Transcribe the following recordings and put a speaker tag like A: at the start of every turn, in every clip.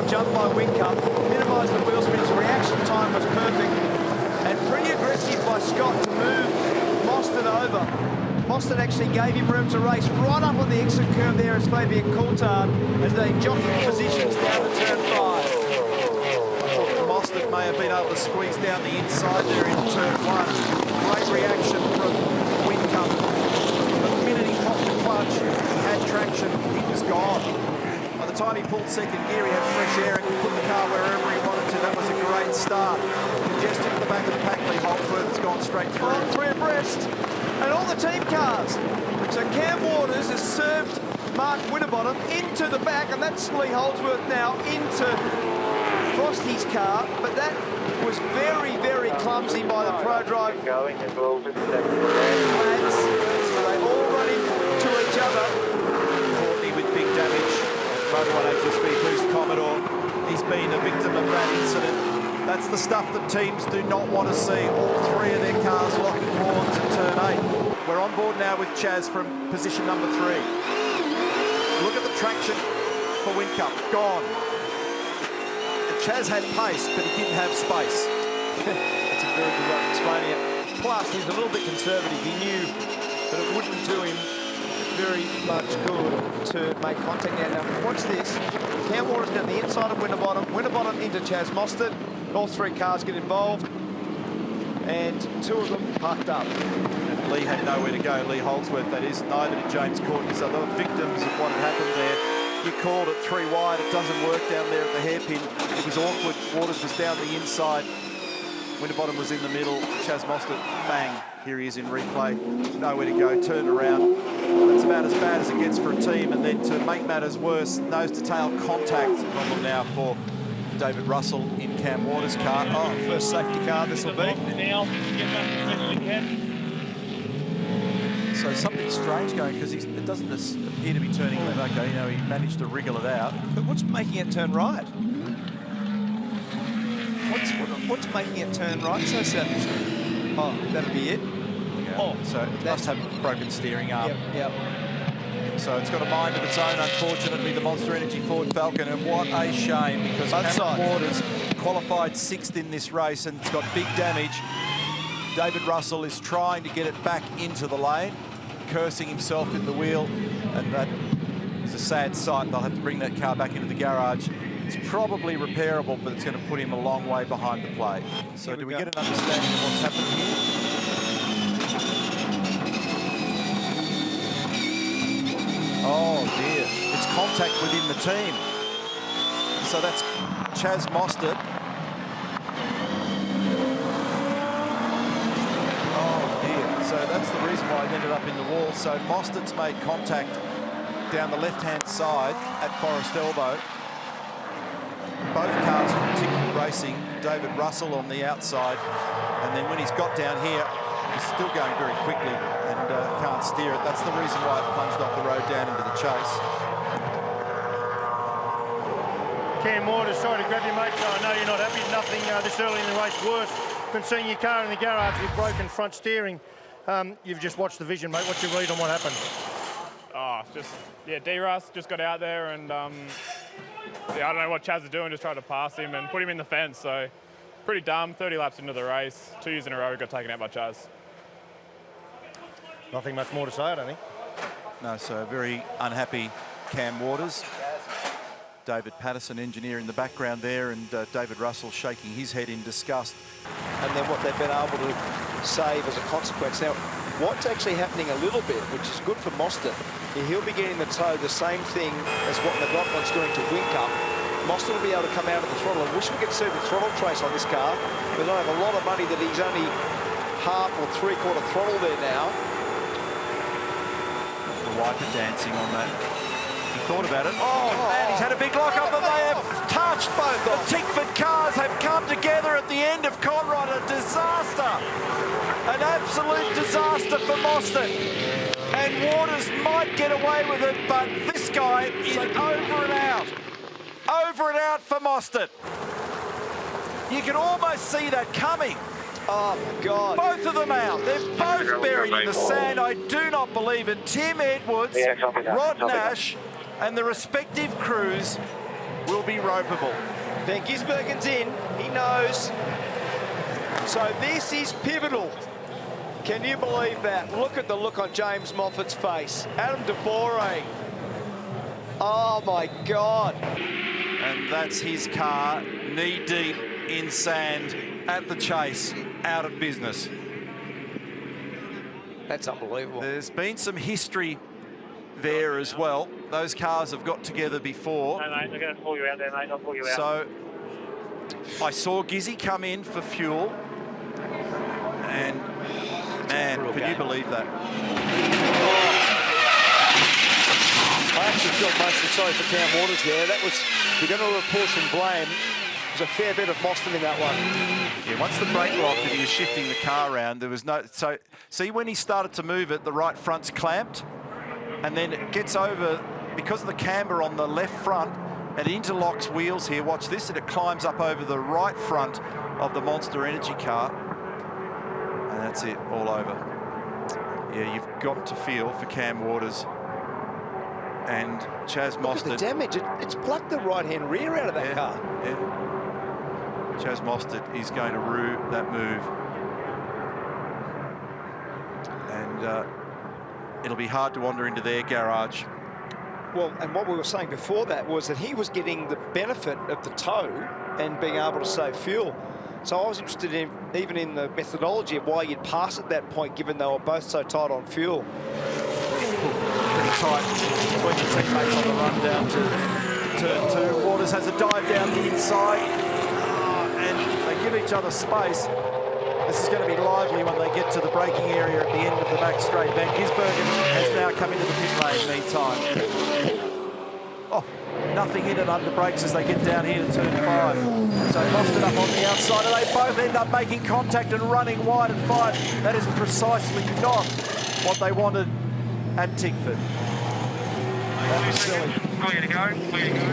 A: jump by Whincup, minimised the wheel spin. His reaction time was perfect, and pretty aggressive by Scott to move Mostert over. Mostert actually gave him room to race right up on the exit curve there as Fabian Coulthard as they jockey positions down to turn 5.
B: I thought Mostert may have been able to squeeze down the inside there in turn 1. Great reaction from Whincup. But the minute he popped the clutch, he had traction, he was gone. By the time he pulled second gear, he had fresh air and could put the car wherever he wanted to. That was a great start. Congestion at the back of the pack. Lee Holdsworth has gone straight through.
A: On 3 abreast. And all the team cars. So Cam Waters has served Mark Winterbottom into the back, and that's Lee Holdsworth now into Frosty's car. But that was very, very clumsy by the ProDrive lads. So they all run into each other.
B: Courtney with big damage. Motor 1 HSV Boost Commodore. He's been a victim of that incident. That's the stuff that teams do not want to see. All 3 of their cars locking horns at turn 8. We're on board now with Chaz from position number 3. Look at the traction for Whincup. Gone. And Chaz had pace, but he didn't have space.
A: That's a very good way of explaining it. Plus, he's a little bit conservative. He knew that it wouldn't do him very much good to make contact now. Now, watch this. Cam Waters down the inside of Winterbottom. Winterbottom into Chaz Mostert. All 3 cars get involved, and 2 of them parked up.
B: And Lee had nowhere to go. Lee Holdsworth, that is. Neither did James Courtney. So they were victims of what had happened there. You called it 3 wide. It doesn't work down there at the hairpin. It was awkward. Waters was down the inside. Winterbottom was in the middle. Chaz Mostert, bang. Here he is in replay. Nowhere to go. Turned around. That's about as bad as it gets for a team. And then to make matters worse, nose-to-tail contact. Problem now for David Russell in Cam Waters' car.
A: Oh, first safety car this will be.
B: So something strange going, because it doesn't appear to be turning left. Okay, you know, he managed to wriggle it out.
A: But what's making it turn right? What's making it turn right? So oh, that'll be it.
B: Yeah.
A: Oh,
B: so it must have broken steering arm.
A: Yep.
B: So it's got a mind of its own, unfortunately, the Monster Energy Ford Falcon, and what a shame, because Cameron Waters qualified 6th in this race, and it's got big damage. David Russell is trying to get it back into the lane, cursing himself in the wheel, and that is a sad sight. They'll have to bring that car back into the garage. It's probably repairable, but it's going to put him a long way behind the plate. So do we get an understanding of what's happened here? Oh dear, it's contact within the team. So that's Chaz Mostert. Oh dear, so that's the reason why it ended up in the wall. So Mostert's made contact down the left-hand side at Forest Elbow. Both cars from Tickford Racing, David Russell on the outside, and then when he's got down here, he's still going very quickly and can't steer it. That's the reason why it plunged off the road down into the chase.
C: Cam Waters trying to grab your mate. I know you're not happy. Nothing this early in the race worse than seeing your car in the garage with broken front steering. You've just watched the vision, mate. What's your read on what happened?
D: Oh, D-Russ just got out there and I don't know what Chaz is doing, just tried to pass him and put him in the fence. So pretty dumb. 30 laps into the race, 2 years in a row, he got taken out by Chaz.
C: Nothing much more to say, I don't think.
B: No, so very unhappy Cam Waters. David Patterson, engineer in the background there, and David Russell shaking his head in disgust.
A: And then what they've been able to save as a consequence. Now, what's actually happening a little bit, which is good for Mostert, he'll be getting the toe, the same thing as what McLaughlin's doing to Whincup. Mostert will be able to come out of the throttle. I wish we could see the throttle trace on this car. We don't have a lot of money that he's only half or three-quarter throttle there now.
B: The wiper dancing on that. He thought about it. Oh, man, he's had a big lock-up, and they have touched both. The Tickford cars have come together at the end of Conrod. A disaster. An absolute disaster for Mostert. And Waters might get away with it, but this guy is over and out. Over and out for Mostert. You can almost see that coming.
A: Oh, my God.
B: Both of them out. They're both buried in the sand. I do not believe it. Tim Edwards, Rod Nash, and the respective crews will be ropeable.
A: Van Gisbergen's in, he knows. So this is pivotal. Can you believe that? Look at the look on James Moffat's face. Adam De Bore. Oh my God.
B: And that's his car, knee-deep in sand at the chase, out of business.
A: That's unbelievable.
B: There's been some history there as well. Those cars have got together before.
E: No, mate, they're going to pull you out there, mate. I'll pull you out.
B: So I saw Gizzy come in for fuel. And, man, can you believe that?
A: I actually felt mostly sorry for Cam Waters there. That was, if you're going to apportion blame, there was a fair bit of Mostyn in that one.
B: Yeah, once the brake locked and he was shifting the car around, there was no... So, see, when he started to move it, the right front's clamped, and then it gets over, because of the camber on the left front, it interlocks wheels here. Watch this, and it climbs up over the right front of the Monster Energy car. And that's it, all over. Yeah, you've got to feel for Cam Waters and Chaz Mostert.
A: Look at the damage. It's plucked the right-hand rear out of that car.
B: Yeah. Chaz Mostert is going to rue that move. And it'll be hard to wander into their garage.
A: Well, and what we were saying before that was that he was getting the benefit of the tow and being able to save fuel. So I was interested in even in the methodology of why you'd pass at that point, given they were both so tight on fuel.
B: Pretty tight between the teammates on the run down to turn 2. Waters has a dive down the inside, and they give each other space. This is going to be lively when they get to the braking area at the end of the back straight. Van Gisbergen has now come into the pit lane meantime. Oh, nothing in it under brakes as they get down here to turn 5. So Mostert up on the outside, and they both end up making contact and running wide at 5. That is precisely not what they wanted at Tickford. That was silly.
E: Clear to go, clear to go.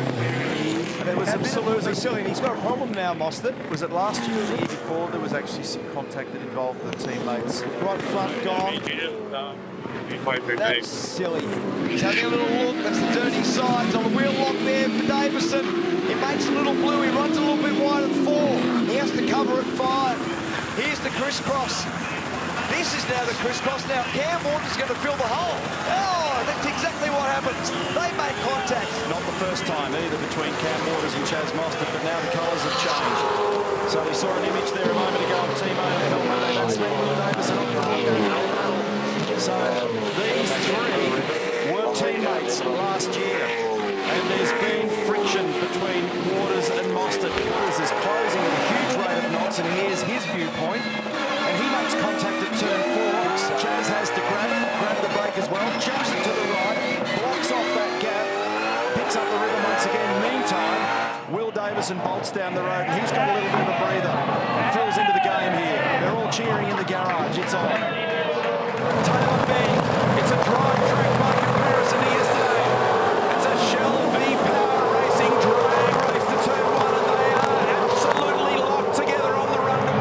A: It was absolutely silly. And he's got a problem now, Mostert.
B: Was it last year or the year before? There was actually some contact that involved the teammates.
A: Right front gone. That's silly. He's having a little look. That's the dirty sides on the wheel lock there for Davison. He makes a little blue. He runs a little bit wide at 4. He has to cover at 5. Here's the crisscross. This is now the crisscross. Now Cam Waters is going to fill the hole. Oh, that's exactly what happens. They make contact.
F: Not the first time either between Cam Waters and Chaz Mostert, but now the colours have changed. So we saw an image there a moment ago of Team AFL Monday. That's been Will Davison on the So these 3 were teammates last year, and there's been friction between Waters and Mostert. Waters is closing at a huge rate of knots, and here's his viewpoint. And he makes contact at turn 4. Chaz has to grab the brake as well, jumps it to the right, blocks off that gap, picks up the rhythm once again. Meantime, Will Davison bolts down the road, and he's got a little bit of a breather and fills into the game here. They're all cheering in the garage. It's on. Taylor Bing, it's a drive track by comparison to yesterday. It's a Shell v Power Racing drag race to turn 1, and they are absolutely locked together on the run to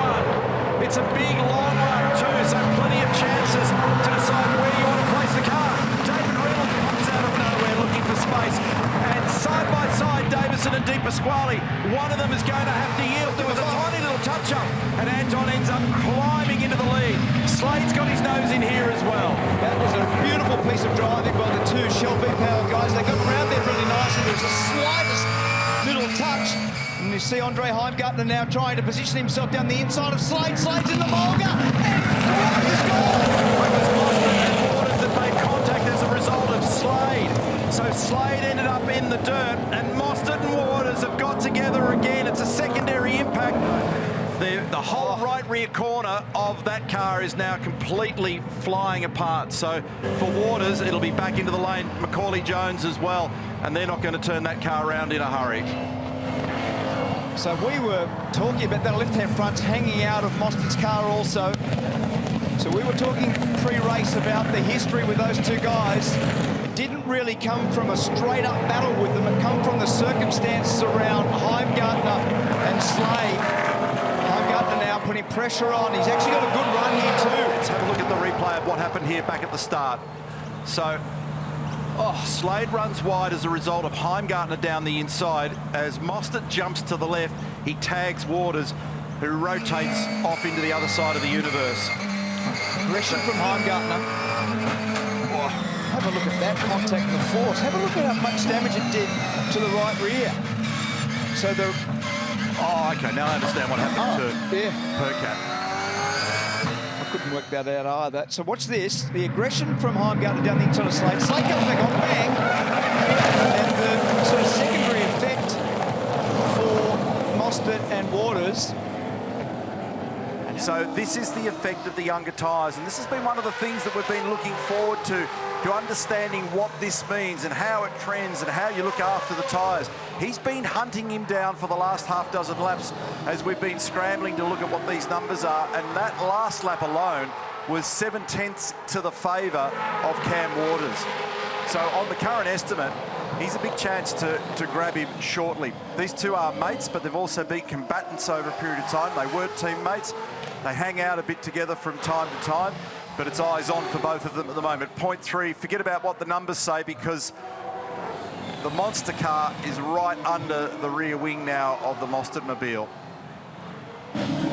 F: 1. It's a big, long run too, so plenty of chances to decide where you want to place the car. David Reynolds pops out of nowhere looking for space. And side by side, Davison and De Pasquale, one of them is going to have to yield. There was a tiny little touch-up, and Anton ends up climbing into the lead. Slade's got his nose in here as well.
A: That was a beautiful piece of driving by the 2 Shell V-Power guys. They got around there really nicely. There was the slightest little touch. And you see Andre Heimgartner now trying to position himself down the inside of Slade. Slade's in the Mulga. And is gone.
B: It was Mostert and Waters that made contact as a result of Slade. So Slade ended up in the dirt, and Mostert and Waters have got together again. It's a secondary impact. The whole right rear corner of that car is now completely flying apart. So for Waters, it'll be back into the lane. Macaulay Jones as well, and they're not going to turn that car around in a hurry.
A: So we were talking about that left-hand front hanging out of Mostert's car also. So we were talking pre-race about the history with those 2 guys. It didn't really come from a straight-up battle with them. It come from the circumstances around Heimgartner and Slade. Heimgartner now putting pressure on. He's actually got a good run here too.
B: Let's have a look at the replay of what happened here back at the start. So
F: Slade runs wide as a result of Heimgartner down the inside. As Mostert jumps to the left, he tags Waters, who rotates off into the other side of the universe.
A: Aggression from Heimgartner. Oh, have a look at that contact and the force. Have a look at how much damage it did to the right rear. So the...
F: Oh, OK, now I understand what happened to Percat.
A: I couldn't work that out either. So watch this. The aggression from Heimgartner down the inside of Slade. Slade comes back on, bang! And the sort of secondary effect for Mostert and Waters.
F: So this is the effect of the younger tyres, and this has been one of the things that we've been looking forward to understanding what this means and how it trends and how you look after the tyres. He's been hunting him down for the last half dozen laps as we've been scrambling to look at what these numbers are, and that last lap alone was 7/10 to the favour of Cam Waters. So on the current estimate, he's a big chance to grab him shortly. These two are mates, but they've also been combatants over a period of time. They were teammates. They hang out a bit together from time to time, but it's eyes on for both of them at the moment. 0.3, forget about what the numbers say, because the monster car is right under the rear wing now of the Mostert-mobile.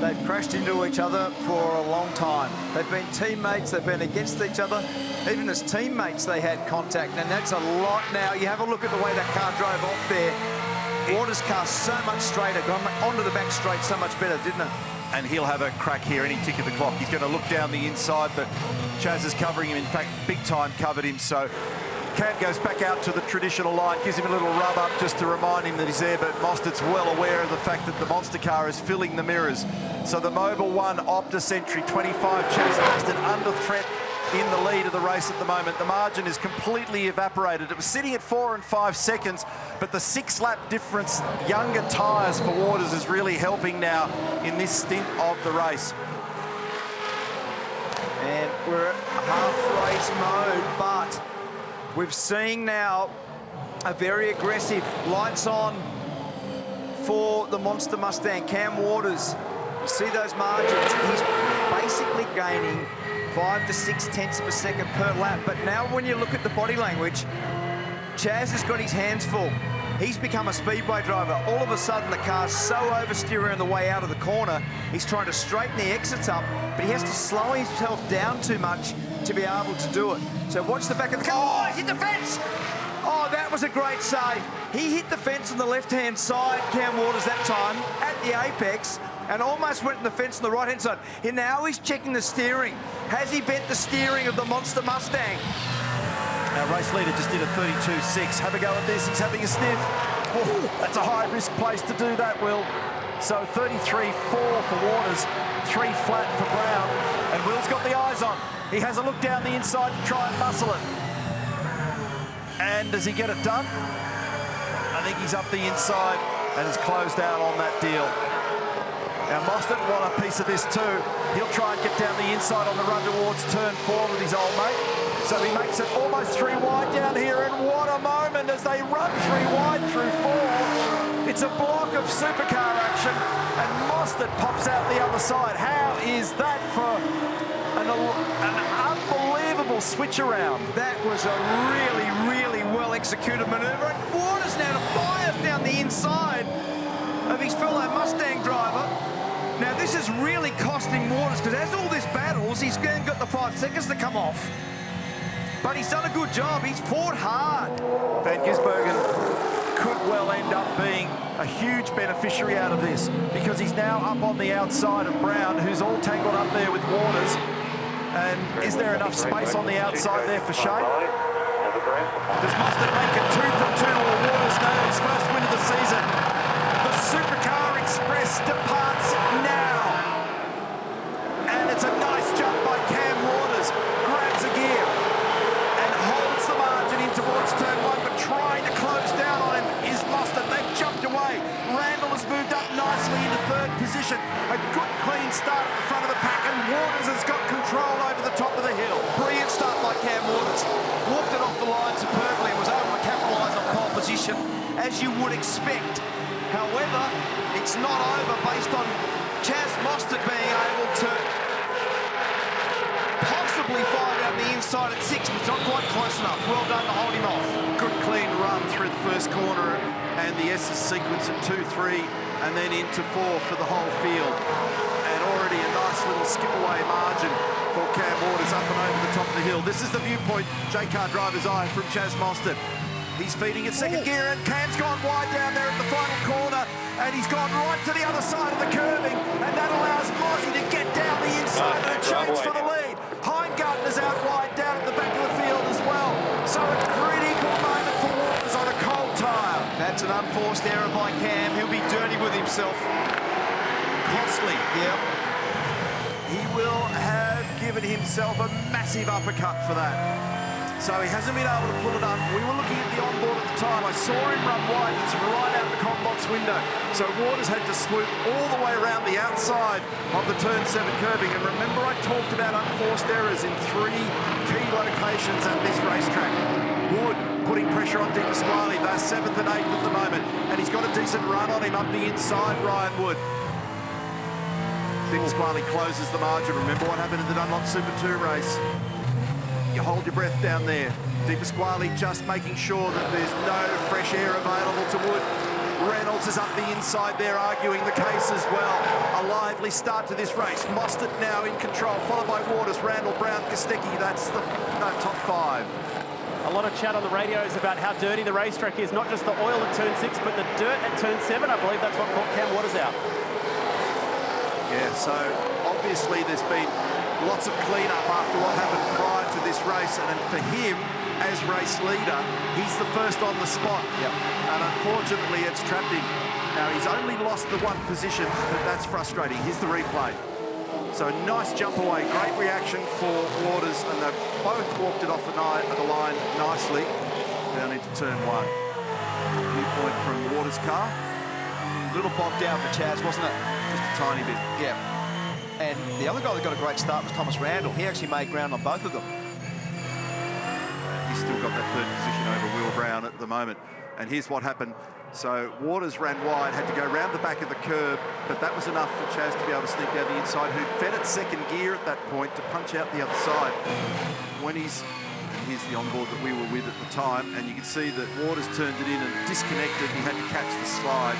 A: They've crashed into each other for a long time. They've been teammates, they've been against each other. Even as teammates, they had contact, and that's a lot now. You have a look at the way that car drove off there. Waters' car so much straighter, gone onto the back straight so much better, didn't it?
F: And he'll have a crack here any tick of the clock. He's going to look down the inside, but Chaz is covering him. In fact, big time covered him. So Cam goes back out to the traditional line, gives him a little rub up just to remind him that he's there, but Mostert's well aware of the fact that the monster car is filling the mirrors. So the Mobil 1 Optus entry, 25, Chaz Mostert under threat in the lead of the race at the moment. The margin is completely evaporated. It was sitting at 4 and 5 seconds, but the 6-lap difference, younger tyres for Waters, is really helping now in this stint of the race.
A: And we're at half-race mode, but we've seen now a very aggressive lights on for the Monster Mustang. Cam Waters, you see those margins, he's basically gaining 5 to 6 tenths of a second per lap. But now when you look at the body language, Chaz has got his hands full. He's become a speedway driver. All of a sudden, the car's so oversteering on the way out of the corner, he's trying to straighten the exits up, but he has to slow himself down too much to be able to do it. So watch the back of the car. Oh, he's hit the fence! Oh, that was a great save. He hit the fence on the left-hand side, Cam Waters, that time, at the apex, and almost went in the fence on the right-hand side. And now he's checking the steering. Has he bent the steering of the Monster Mustang?
F: Our race leader just did a 32.6. Have a go at this. He's having a sniff. Oh, that's a high-risk place to do that, Will. So 33.4 for Waters, 3 flat for Brown. And Will's got the eyes on. He has a look down the inside to try and muscle it. And does he get it done? I think he's up the inside and has closed out on that deal. Now, Mostert want a piece of this too. He'll try and get down the inside on the run towards turn 4 with his old mate. So he makes it almost 3 wide down here, and what a moment as they run 3 wide through 4. It's a block of supercar action, and Mostert pops out the other side. How is that for an unbelievable switch around?
A: That was a really, really well-executed manoeuvre. And Waters now to fire down the inside of his fellow Mustang driver. Now, this is really costing Waters, because as all this battles, he's got the 5 seconds to come off. But he's done a good job. He's fought hard.
F: Van Gisbergen could well end up being a huge beneficiary out of this, because he's now up on the outside of Brown, who's all tangled up there with Waters. And is there enough space on the outside there for Shane? Does Mostert make it 2 for 2, or Waters know his first win of the season? The Supercar Express departs now. And it's a nice jump by Cam Waters. Grabs a gear and holds the margin in towards turn 1, but trying to close down on him is Mostert. They've jumped away. Randall has moved up nicely into 3rd position. A good clean start at the front of the pack, and Waters has got control over the top of the hill.
A: Brilliant start by Cam Waters. Walked it off the line superbly and was able to capitalise on pole position, as you would expect. However, it's not over based on Chaz Mostert being able to possibly fire out the inside.
G: inside at 6, but it's not quite close enough. Well done to hold him off.
F: Good clean run through the first corner and the S's sequence at 2-3 and then into 4 for the whole field. And already a nice little skip-away margin for Cam Waters up and over the top of the hill. This is the viewpoint, J-Car driver's eye from Chaz Mostert. He's feeding it second gear and Cam's gone wide down there at the final corner and he's gone right to the other side of the curbing and that allows Mozzie to get down the inside and a chase for the lead. Heingartner's out wide down at the back of the field as well. So a critical moment for Waters on a cold tyre.
G: That's an unforced error by Cam. He'll be dirty with himself.
F: Costly.
G: Yep.
F: He will have given himself a massive uppercut for that. So he hasn't been able to pull it up. We were looking at the onboard at the time. I saw him run wide. It's right out the com box window. So Waters had to swoop all the way around the outside of the turn 7 curbing. And remember I talked about unforced errors in 3 key locations at this racetrack. Wood putting pressure on Di Pasquale. They're 7th and 8th at the moment. And he's got a decent run on him up the inside, Ryan Wood. Di Pasquale closes the margin. Remember what happened in the Dunlop Super 2 race. You hold your breath down there. Di Pasquale just making sure that there's no fresh air available to Wood. Reynolds is up the inside there arguing the case as well. A lively start to this race. Mostert now in control, followed by Waters, Randall, Brown, Kostecki. That's the top 5.
H: A lot of chat on the radios about how dirty the racetrack is. Not just the oil at turn 6, but the dirt at turn 7. I believe that's what caught Cam Waters out.
F: Yeah, so obviously there's been lots of clean-up after what happened prior to this race, and for him, as race leader, he's the first on the spot.
G: Yep.
F: And unfortunately, it's trapped him. Now, he's only lost the 1 position, but that's frustrating. Here's the replay. So, nice jump away, great reaction for Waters, and they've both walked it off the line nicely down into turn 1. Viewpoint from Waters' car.
G: A little bogged down for Chaz, wasn't it?
F: Just a tiny bit.
G: Yeah. And the other guy that got a great start was Thomas Randall. He actually made ground on both of them.
F: He's still got that 3rd position over Will Brown at the moment. And here's what happened. So Waters ran wide, had to go round the back of the curb, but that was enough for Chaz to be able to sneak down the inside, who fed it second gear at that point to punch out the other side. When here's the onboard that we were with at the time, and you can see that Waters turned it in and disconnected. He had to catch the slide.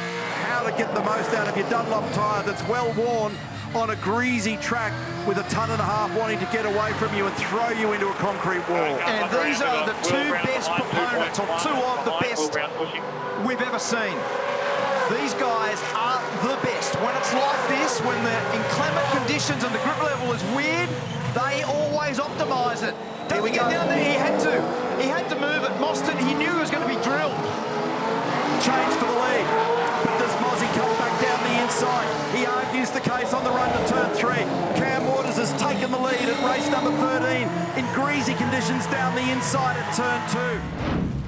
F: How to get the most out of your Dunlop tyre that's well worn on a greasy track with a 1.5 tons wanting to get away from you and throw you into a concrete wall.
G: And these are the 2 best proponents, or 2 of the best we've ever seen. These guys are the best. When it's like this, when the inclement conditions and the grip level is weird, they always optimise it. Here we go. Down there, he had to move it. Mostert, he knew he was going to be drilled.
F: Change for the lead. But does Mozzie come back down the inside? He argues the case on the run to turn 3. Cam Waters has taken the lead at race number 13 in greasy conditions down the inside at turn 2.